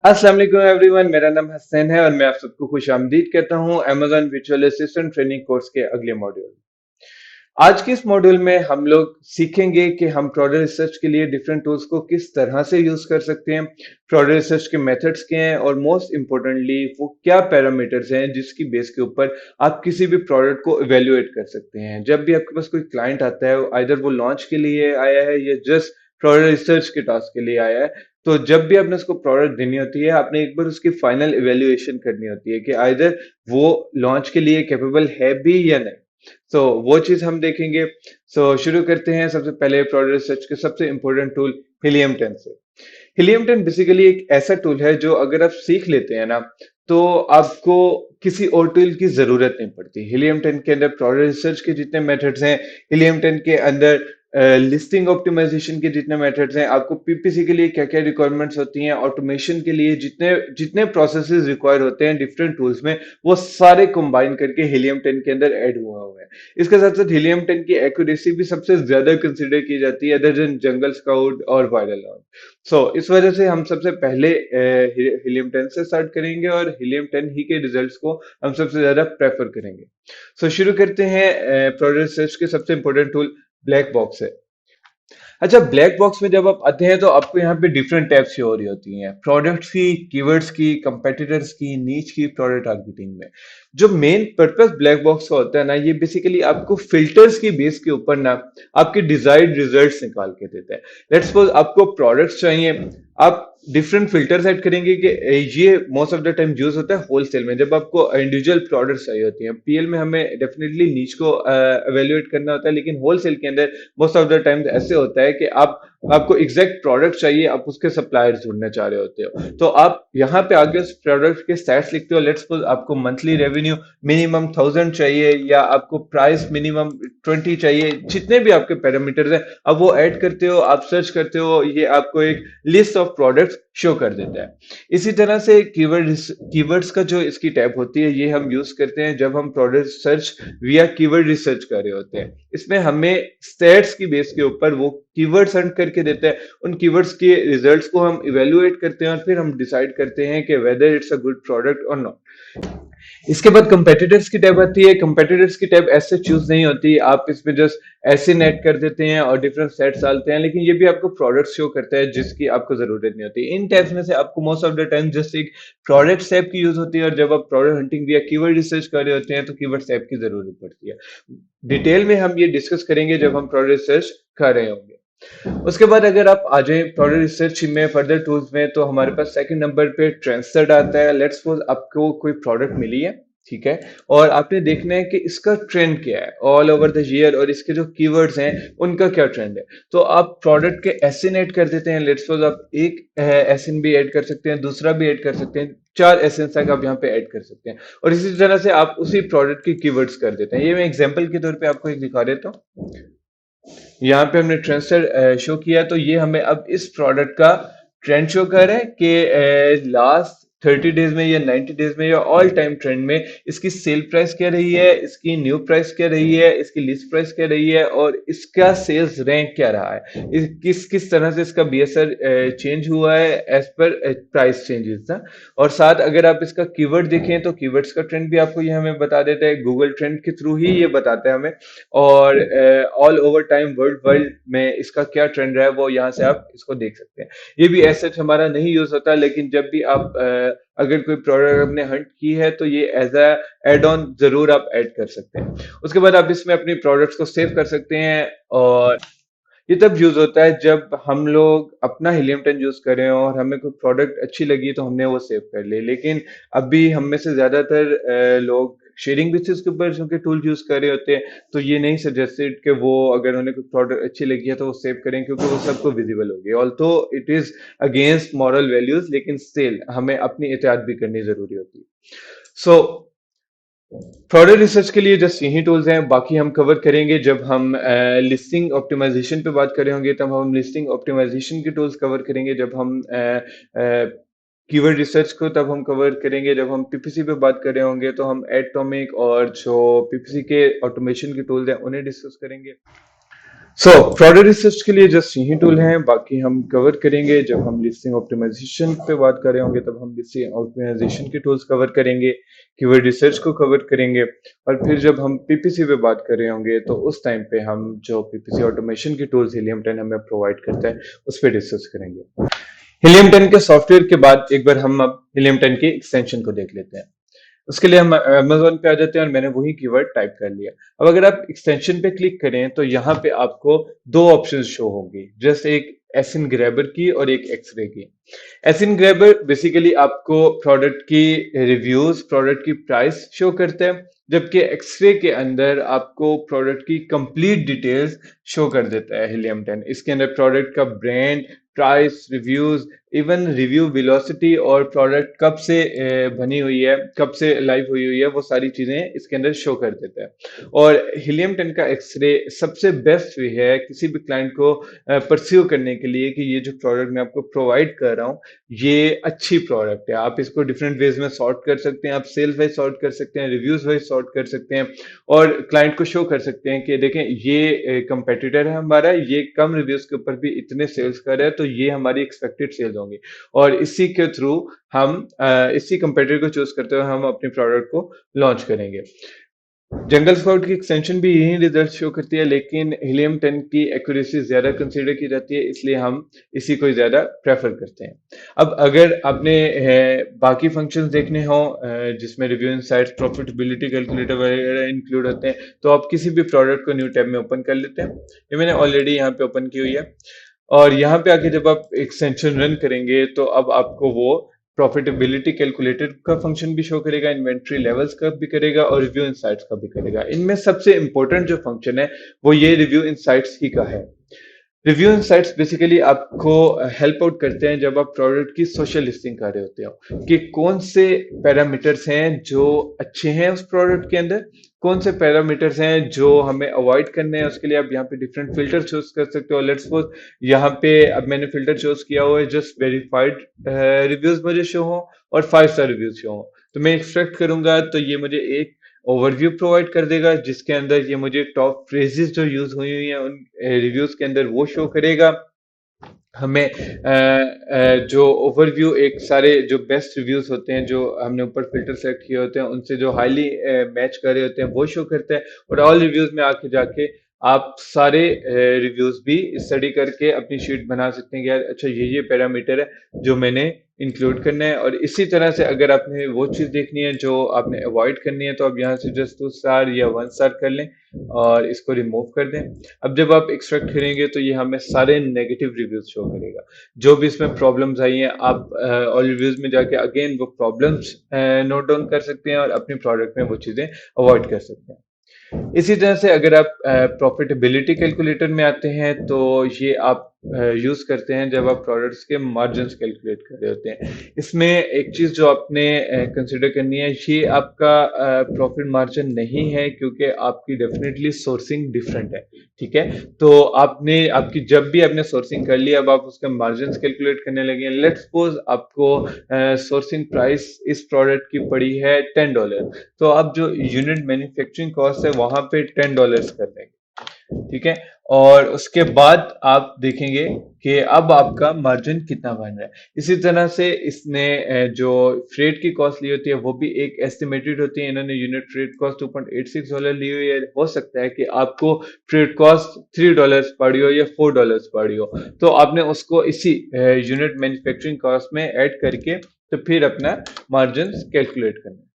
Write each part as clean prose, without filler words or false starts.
अस्सलाम वालेकुम एवरीवन, मेरा नाम हसन है और मैं आप सबको खुश आमदीद कहता हूँ Amazon virtual assistant training course के अगले मॉड्यूल। आज के इस मॉड्यूल में हम लोग सीखेंगे कि हम प्रोडक्ट रिसर्च के लिए डिफरेंट टूल्स को किस तरह से यूज कर सकते हैं, प्रोडक्ट रिसर्च के मेथड्स क्या हैं और मोस्ट इम्पोर्टेंटली वो क्या पैरामीटर्स हैं जिसकी बेस के ऊपर आप किसी भी प्रोडक्ट को इवेल्युएट कर सकते हैं। जब भी आपके पास कोई क्लाइंट आता है, आइदर वो लॉन्च के लिए आया है या जस्ट प्रोडक्ट रिसर्च के टास्क के लिए आया है, तो जब भी आपने उसको प्रोडक्ट देनी होती है, आपने एक बार उसकी फाइनल इवेल्युएशन करनी होती है कि आइदर वो लॉन्च के लिए कैपेबल है भी या नहीं। वो चीज हम देखेंगे। शुरू करते हैं सबसे पहले प्रोडक्ट रिसर्च के सबसे इंपॉर्टेंट टूल हीलियम 10 से। हीलियम 10 बेसिकली एक ऐसा टूल है जो अगर आप सीख लेते हैं ना, तो आपको किसी और टूल की जरूरत नहीं पड़ती। हीलियम 10 के अंदर प्रोडक्ट रिसर्च के जितने मेथड्स हैं, हीलियम 10 के अंदर लिस्टिंग ऑप्टिमाइजेशन के जितने मेथड्स हैं, आपको पीपीसी के लिए क्या क्या रिक्वायरमेंट्स होती हैं, ऑटोमेशन के लिए जितने जितने प्रोसेसेस रिक्वायर होते हैं डिफरेंट टूल्स में, वो सारे कंबाइन करके हीलियम 10 के अंदर ऐड हुआ है। इसके साथ साथ हीलियम 10 की एक्यूरेसी भी सबसे ज्यादा कंसिडर की जाती है अदर देन जंगल स्काउट और वायरल। इस वजह से हम सबसे पहले हीलियम 10 से स्टार्ट करेंगे और हीलियम 10 ही के रिजल्ट्स को हम सबसे ज्यादा प्रेफर करेंगे। शुरू करते हैं। प्रोडक्ट रिसर्च के सबसे इंपॉर्टेंट टूल ब्लैक बॉक्स है। अच्छा, ब्लैक बॉक्स में जब आप आते हैं तो आपको यहाँ पे डिफरेंट टैब्स शो हो रही होती हैं, प्रोडक्ट्स की, कीवर्ड्स की, कंपेटिटर्स की, नीच की, प्रोडक्ट टारगेटिंग में। जो मेन पर्पस ब्लैक बॉक्स का होता है ना, ये बेसिकली आपको फिल्टर्स की बेस के ऊपर ना आपके डिजायर्ड रिजल्ट्स निकाल के देता है। लेट्स सपोज आपको प्रोडक्ट्स चाहिए, आप डिफरेंट फिल्टर सेट करेंगे कि ये most of the time use होता है होलसेल में, जब आपको इंडिविजुअल प्रोडक्ट्स चाहिए होती हैं। पीएल में हमें डेफिनेटली नीच को एवेल्युएट करना होता है, लेकिन होलसेल के अंदर मोस्ट ऑफ द टाइम ऐसे होता है कि आपको एग्जैक्ट प्रोडक्ट चाहिए, आप उसके सप्लायर्स ढूंढना चाह रहे होते हो, तो आप यहाँ पे आगे उस प्रोडक्ट के स्टैट्स लिखते हो। लेट्स सपोज आपको मंथली रेवेन्यू मिनिमम 1000 चाहिए या आपको प्राइस मिनिमम 20 चाहिए, जितने भी आपके पैरामीटर्स हैं अब वो ऐड करते हो, आप सर्च करते हो, ये आपको एक लिस्ट ऑफ प्रोडक्ट्स शो कर देता है। इसी तरह से कीवर्ड्स का जो इसकी टैब होती है, ये हम यूज करते हैं जब हम प्रोडक्ट सर्च विया कीवर्ड रिसर्च कर रहे होते हैं। इसमें हमें स्टेट्स की बेस के ऊपर वो कीवर्ड्स हंट करके देता है, उन कीवर्ड्स के रिजल्ट्स को हम इवेलुएट करते हैं और फिर हम डिसाइड करते हैं कि whether it's a good product और नॉट। इसके बाद कंपेटिटर्स की टैब आती है। कंपेटिटर्स की टैब ऐसे चूज नहीं होती, आप इसमें जस्ट ऐसे नेट कर देते हैं और डिफरेंट सेट्स डालते हैं, लेकिन ये भी आपको प्रोडक्ट शो करता है जिसकी आपको जरूरत नहीं होती। इन टैब्स में से आपको most of the time just एक प्रोडक्ट टैब की यूज होती है, और जब आप प्रोडक्ट हंटिंग या कीवर्ड रिसर्च कर रहे होते हैं तो कीवर्ड टैब की जरूरत पड़ती है। डिटेल में हम ये डिस्कस करेंगे जब हम प्रोडक्ट रिसर्च कर रहे होंगे। उसके बाद अगर आप आ जाए प्रोडक्ट रिसर्च में फर्दर टूल्स में, तो हमारे पास सेकंड नंबर पे ट्रेंडसेट आता है। लेट्स सपोज आपको कोई प्रोडक्ट मिली है, ठीक है, और आपने देखना है कि इसका ट्रेंड क्या है ऑल ओवर द ईयर, और इसके जो कीवर्ड्स हैं उनका क्या ट्रेंड है। तो आप प्रोडक्ट के एसिन ऐड कर देते हैं। लेट्स सपोज आप एक एसिन भी ऐड कर सकते हैं, दूसरा भी ऐड कर सकते हैं, 4 एसेंस तक आप यहाँ पे ऐड कर सकते हैं, और इसी तरह से आप उसी प्रोडक्ट की कीवर्ड्स कर देते हैं। ये मैं एग्जांपल के तौर पे आपको एक दिखा देता हूँ। यहाँ पे हमने ट्रेंड शो किया, तो ये हमें अब इस प्रोडक्ट का ट्रेंड शो कर रहा है कि लास्ट 30 डेज में या 90 डेज में या ऑल टाइम ट्रेंड में इसकी सेल प्राइस क्या रही है, इसकी न्यू प्राइस क्या रही है, इसकी लिस्ट प्राइस क्या रही है, और इसका सेल्स रैंक क्या रहा है, किस किस तरह से इसका बीएसआर चेंज हुआ है एज पर प्राइस चेंजेस था। और साथ अगर आप इसका कीवर्ड देखें तो कीवर्ड्स का ट्रेंड भी आपको ये हमें बता देता है, गूगल ट्रेंड के थ्रू ही ये बताता है हमें। और all over time world wide में इसका क्या ट्रेंड रहा है वो यहाँ से आप इसको देख सकते हैं। ये भी ऐसे हमारा नहीं यूज होता, लेकिन जब भी आप अगर कोई प्रोडक्ट आपने हंट की है तो ये एज अ एड ऑन जरूर आप ऐड कर सकते हैं। उसके बाद आप इसमें अपनी प्रोडक्ट्स को सेव कर सकते हैं, और ये तब यूज होता है जब हम लोग अपना हीलियम 10 यूज करें और हमें कोई प्रोडक्ट अच्छी लगी तो हमने वो सेव कर ली। लेकिन अभी हम में से ज्यादातर लोग शेयरिंग बेसिस के ऊपर चूंकि टूल यूज कर रहे होते हैं, तो ये नहीं सजेस्टेड कि वो अगर उन्हें कोई प्रोडक्ट अच्छी लगी है तो वो सेव करें, क्योंकि वो सबको विजिबल होगी। Although it is against moral values, लेकिन स्टिल हमें अपनी एहतियात भी करनी जरूरी होती है। सो प्रोडक्ट रिसर्च के लिए जस्ट यही टूल्स हैं, बाकी हम कवर करेंगे जब हम लिस्टिंग ऑप्टिमाइजेशन पे बात कर रहे होंगे, तब हम लिस्टिंग ऑप्टिमाइजेशन के टूल्स कवर करेंगे। जब हम कीवर्ड रिसर्च को तब हम कवर करेंगे। जब हम पीपीसी पे बात कर रहे होंगे तो हम एटॉमिक और जो पीपीसी के ऑटोमेशन के टूल्स हैं उन्हें डिस्कस करेंगे। सो प्रोडक्ट रिसर्च के लिए जस्ट यही टूल हैं, बाकी हम कवर करेंगे जब हम लिस्टिंग ऑप्टिमाइजेशन पे बात कर रहे होंगे, तब हम लिस्टिंग ऑप्टिमाइजेशन के टूल्स कवर करेंगे, कीवर्ड रिसर्च को कवर करेंगे, और फिर जब हम पीपीसी पे बात कर रहे होंगे तो उस टाइम पे हम जो पीपीसी ऑटोमेशन के टूल्स Helium 10 हमें प्रोवाइड करता है उस पर डिस्कस करेंगे। Helium 10 के सॉफ्टवेयर के बाद एक बार हम अब Helium 10 के एक्सटेंशन को देख लेते हैं। उसके लिए हम अमेज़न पे आ जाते हैं और मैंने वही कीवर्ड टाइप कर लिया। अब अगर आप एक्सटेंशन पे क्लिक करें तो यहाँ पे आपको दो ऑप्शंस शो होंगी, जस्ट एक एसिन ग्रैबर की और एक एक्सरे की। एसिन ग्रैबर बेसिकली आपको प्रोडक्ट की रिव्यूज, प्रोडक्ट की प्राइस शो करता है, जबकि एक्सरे के अंदर आपको प्रोडक्ट की कंप्लीट डिटेल्स शो कर देता है Helium 10। इसके अंदर प्रोडक्ट का brand, price, reviews, even review velocity और प्रोडक्ट कब से बनी हुई है, कब से लाइव हुई है, वो सारी चीजें इसके अंदर शो कर देता है। और Helium 10 का एक्सरे सबसे बेस्ट वे है किसी भी क्लाइंट को परस्यू करने के लिए कि ये जो प्रोडक्ट मैं आपको प्रोवाइड कर रहा हूँ ये अच्छी प्रोडक्ट है। आप इसको डिफरेंट वेज में सॉर्ट कर सकते हैं, आप सेल्स वाइज सॉर्ट कर सकते हैं, रिव्यूज वाइज सॉर्ट कर सकते हैं, और क्लाइंट को शो कर सकते हैं कि देखें ये कंपेटिटर है हमारा, ये कम रिव्यूज के ऊपर भी इतने सेल्स कर रहा है, तो ये हमारी एक्सपेक्टेड सेल्स होंगी। और इसी के थ्रू हम इसी कंपेटिटर को चूज करते हुए हम अपनी प्रोडक्ट को लॉन्च करेंगे। जंगल स्काउट की एक्सटेंशन भी यही रिजल्ट शो करती है, लेकिन Helium 10 की एक्यूरेसी ज्यादा कंसीडर की जाती है, इसलिए हम इसी को ज्यादा प्रेफर करते हैं। अब अगर आपने बाकी फंक्शंस देखने हो जिसमें रिव्यू इनसाइट्स, प्रॉफिटेबिलिटी कैलकुलेटर वगैरह इंक्लूड होते हैं, तो आप किसी भी प्रोडक्ट को न्यू टैब में ओपन कर लेते हैं। ये मैंने ऑलरेडी यहाँ पे ओपन की हुई है, और यहाँ पे आके जब आप एक्सटेंशन रन करेंगे तो अब आपको वो प्रॉफिटेबिलिटी कैलकुलेटर का फंक्शन भी शो करेगा, इन्वेंट्री लेवल्स का भी करेगा, और रिव्यू इनसाइट्स का भी करेगा। इनमें सबसे इंपॉर्टेंट जो फंक्शन है वो ये रिव्यू इनसाइट्स ही का है। रिव्यू इनसाइट्स बेसिकली आपको हेल्प आउट करते हैं जब आप प्रोडक्ट की सोशल लिस्टिंग कर रहे होते हो कि कौन से पैरामीटर्स हैं जो अच्छे हैं उस प्रोडक्ट के अंदर, कौन से पैरामीटर्स हैं जो हमें अवॉइड करने हैं। उसके लिए आप यहाँ पे डिफरेंट फिल्टर चूज कर सकते हो। लेट्स सपोज यहाँ पे अब मैंने फिल्टर चूज किया हुआ है जस्ट वेरीफाइड रिव्यूज मुझे शो हो और 5 स्टार रिव्यूज शो हो, तो मैं एक्सट्रैक्ट करूंगा तो ये मुझे एक ओवरव्यू प्रोवाइड कर देगा जिसके अंदर ये मुझे टॉप फ्रेजेस जो यूज हुई हुई हैं उन रिव्यूज के अंदर वो शो करेगा। हमें जो ओवरव्यू एक सारे जो बेस्ट रिव्यूज होते हैं जो हमने ऊपर फिल्टर सेट किए होते हैं उनसे जो हाईली मैच कर रहे होते हैं वो शो करते हैं, और ऑल रिव्यूज में आके जाके आप सारे रिव्यूज भी स्टडी करके अपनी शीट बना सकते हैं कि यार अच्छा ये पैरामीटर है जो मैंने इंक्लूड करना है। और इसी तरह से अगर आपने वो चीज़ देखनी है जो आपने अवॉइड करनी है तो आप यहाँ से जस्ट 2 स्टार या 1 स्टार कर लें और इसको रिमूव कर दें। अब जब आप एक्सट्रैक्ट करेंगे तो ये हमें सारे नेगेटिव रिव्यूज शो करेगा, जो भी इसमें प्रॉब्लम्स आई हैं। आप ऑल रिव्यूज में जाके अगेन वो प्रॉब्लम्स नोट डाउन कर सकते हैं और अपनी प्रोडक्ट में वो चीज़ें अवॉइड कर सकते हैं। इसी तरह से अगर आप प्रॉफिटेबिलिटी कैलकुलेटर में आते हैं तो ये आप यूज करते हैं जब आप प्रोडक्ट्स के मार्जिन्स कैलकुलेट कर रहे होते हैं। इसमें एक चीज जो आपने कंसिडर करनी है, ये आपका प्रॉफिट मार्जिन नहीं है क्योंकि आपकी डेफिनेटली सोर्सिंग डिफरेंट है। ठीक है, तो आपने आपकी जब भी आपने सोर्सिंग कर लिया अब आप उसके मार्जिन्स कैलकुलेट करने लगे। लेट्स सपोज आपको सोर्सिंग प्राइस इस प्रोडक्ट की पड़ी है $10, तो अब जो यूनिट मैन्युफैक्चरिंग कॉस्ट है वहां पे $10 कर देंगे। ठीक है, और उसके बाद आप देखेंगे कि अब आपका मार्जिन कितना बन रहा है। इसी तरह से इसने जो फ्रेट की कॉस्ट ली होती है वो भी एक एस्टिमेटेड होती है। इन्होंने यूनिट फ्रेट कॉस्ट $2.86 ली हुई है। हो सकता है कि आपको फ्रेट कॉस्ट $3 पड़ी हो या $4 पड़ी हो, तो आपने उसको इसी यूनिट मैन्युफैक्चरिंग कॉस्ट में ऐड करके तो फिर अपना मार्जिन कैलकुलेट करना है।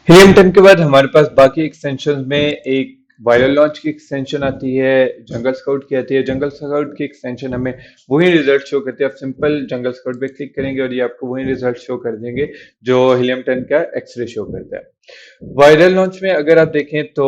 Helium 10 के बाद हमारे पास बाकी एक्सटेंशन में एक वायरल लॉन्च की एक्सटेंशन आती है, जंगल स्काउट की आती है। जंगल स्काउट की एक्सटेंशन हमें वही रिजल्ट शो करती है। आप सिंपल जंगल स्काउट पे क्लिक करेंगे और ये आपको वही रिजल्ट शो कर देंगे जो Helium 10 का एक्सरे शो करता है। वायरल लॉन्च में अगर आप देखें तो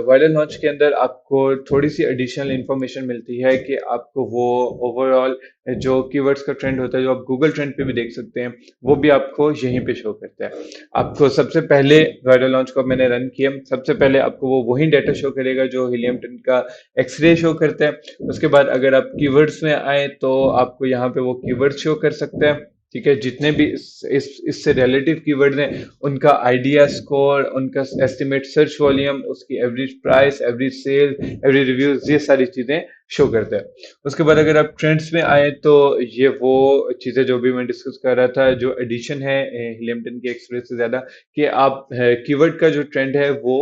वायरल लॉन्च के अंदर आपको थोड़ी सी एडिशनल इंफॉर्मेशन मिलती है कि आपको वो ओवरऑल जो कीवर्ड्स का ट्रेंड होता है जो आप गूगल ट्रेंड पे भी देख सकते हैं वो भी आपको यहीं पे शो करता है। आपको सबसे पहले वायरल लॉन्च को मैंने रन किया, सबसे पहले आपको वो वही डाटा शो करेगा जो Helium 10 का एक्सरे शो करता है। उसके बाद अगर आप कीवर्ड्स में आए तो आपको यहाँ पे वो कीवर्ड शो कर सकता है। ठीक है, जितने भी इससे रिलेटिव कीवर्ड्स हैं उनका आइडिया स्कोर, उनका एस्टिमेट सर्च वॉल्यूम, उसकी average price, average sale, average reviews, ये सारी चीजें शो करते हैं। उसके बाद अगर आप ट्रेंड्स में आए तो ये वो चीजें जो भी मैं डिस्कस कर रहा था, जो एडिशन है हीलियम 10 के एक्सप्रेस से ज्यादा, कि आप कीवर्ड का जो ट्रेंड है वो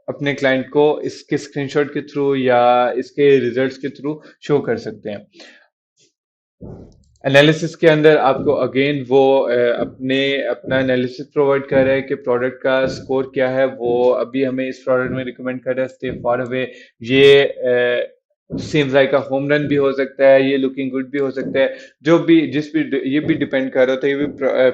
अपने क्लाइंट को इसके स्क्रीनशॉट के थ्रू या इसके रिजल्ट्स के थ्रू शो कर सकते हैं। एनालिसिस के अंदर आपको अगेन वो अपना एनालिसिस प्रोवाइड कर रहा है कि प्रोडक्ट का स्कोर क्या है, वो अभी हमें इस प्रोडक्ट में रिकमेंड कर रहा है स्टे फार अवे, ये seems like a home run भी हो सकता है, ये लुकिंग गुड भी हो सकता है, जो भी जिस भी ये भी डिपेंड कर रहा होता है, ये भी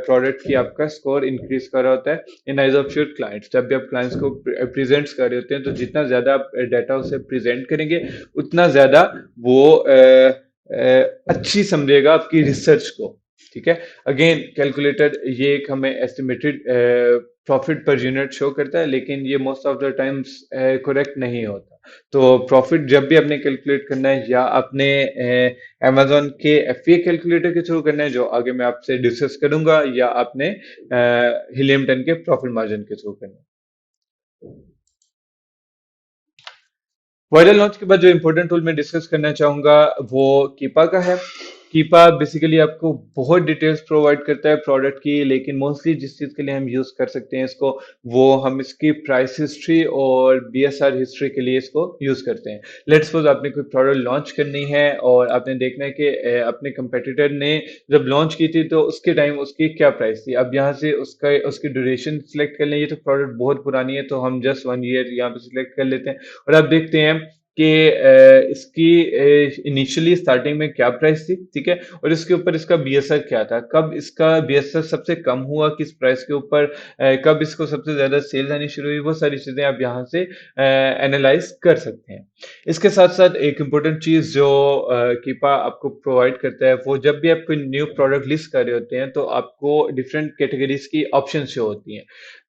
प्रोडक्ट की आपका स्कोर इंक्रीज कर रहा होता है इन आइज ऑफ योर क्लाइंट्स। जब भी आप क्लाइंट्स को प्रेजेंट्स कर रहे होते हैं तो जितना ज्यादा आप डाटा उसे प्रेजेंट करेंगे उतना ज्यादा वो अच्छी समझेगा आपकी रिसर्च को। ठीक है, अगेन कैलकुलेटर ये एक हमें estimated profit per unit show करता है, लेकिन ये most of the times correct नहीं होता। तो प्रॉफिट जब भी आपने कैलकुलेट करना है या आपने अमेजोन के एफए कैलकुलेटर के थ्रू करना है, जो आगे मैं आपसे डिस्कस करूंगा, या आपने हीलियम 10 के प्रॉफिट मार्जिन के थ्रू करना है। वायरल लॉन्च के बाद जो इंपॉर्टेंट टूल मैं डिस्कस करना चाहूंगा वो कीपा का है। कीपा बेसिकली आपको बहुत डिटेल्स प्रोवाइड करता है प्रोडक्ट की, लेकिन मोस्टली जिस चीज के लिए हम यूज कर सकते हैं इसको, वो हम इसकी प्राइस हिस्ट्री और बीएसआर हिस्ट्री के लिए इसको यूज करते हैं। लेट्स सपोज आपने कोई प्रोडक्ट लॉन्च करनी है और आपने देखना है कि अपने कंपेटिटर ने जब लॉन्च की थी तो उसके टाइम उसकी क्या प्राइस थी। अब यहाँ से उसकी ड्यूरेशन सिलेक्ट कर लें, ये तो प्रोडक्ट बहुत पुरानी है तो हम जस्ट 1 ईयर यहाँ पे सिलेक्ट कर लेते हैं, और आप देखते हैं कि इसकी इनिशियली स्टार्टिंग में क्या प्राइस थी, ठीक है, और इसके ऊपर इसका बीएसआर क्या था, कब इसका बीएसआर सबसे कम हुआ, किस प्राइस के ऊपर, कब इसको सबसे ज्यादा सेल आनी शुरू हुई, वो सारी चीजें आप यहाँ से एनालाइज कर सकते हैं। इसके साथ साथ एक इम्पोर्टेंट चीज जो कीपा आपको प्रोवाइड करता है, वो जब भी आप कोई न्यू प्रोडक्ट लिस्ट कर रहे होते हैं तो आपको डिफरेंट कैटेगरीज की ऑप्शन शो होती हैं।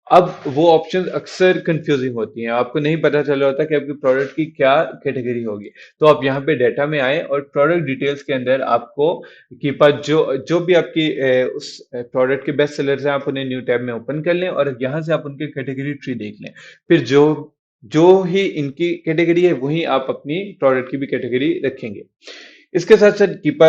अब वो ऑप्शंस अक्सर कंफ्यूजिंग होती हैं, आपको नहीं पता चल रहा होता कि आपकी प्रोडक्ट की क्या कैटेगरी होगी। तो आप यहाँ पे डेटा में आए और प्रोडक्ट डिटेल्स के अंदर आपको की पास जो भी आपकी उस प्रोडक्ट के बेस्ट सेलर्स हैं, आप उन्हें न्यू टैब में ओपन कर लें और यहाँ से आप उनके कैटेगरी ट्री देख लें। फिर जो जो ही इनकी कैटेगरी है वही आप अपनी प्रोडक्ट की भी कैटेगरी रखेंगे। इसके साथ साथ कीपा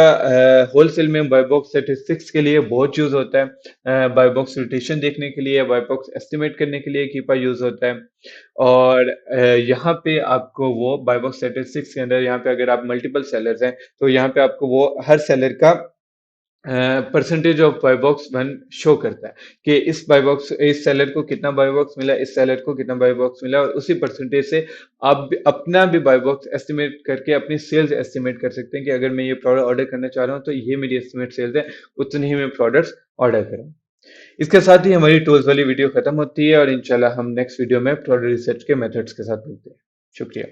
होलसेल में बाय बॉक्स स्टैटिस्टिक्स के लिए बहुत यूज होता है, बाय बॉक्स रोटेशन देखने के लिए, बाय बॉक्स एस्टिमेट करने के लिए कीपा यूज होता है। और यहाँ पे आपको वो बाय बॉक्स स्टैटिस्टिक्स के अंदर, यहाँ पे अगर आप मल्टीपल सेलर्स हैं तो यहाँ पे आपको वो हर सेलर का percentage of buy box won show करता है कि इस सेलर को कितना बाय बॉक्स मिला, इस सेलर को कितना बाय बॉक्स मिला, और उसी परसेंटेज से आप अपना भी बाय बॉक्स एस्टिमेट करके अपनी सेल्स एस्टिमेट कर सकते हैं कि अगर मैं ये प्रोडक्ट ऑर्डर करना चाह रहा हूँ तो ये मेरी एस्टिमेट सेल्स है, उतनी ही मैं प्रोडक्ट्स ऑर्डर करूँ। इसके साथ ही हमारी टूल्स वाली वीडियो खत्म होती है और इंशाल्लाह हम नेक्स्ट वीडियो में प्रोडक्ट रिसर्च के मेथड्स के साथ मिलते हैं। शुक्रिया।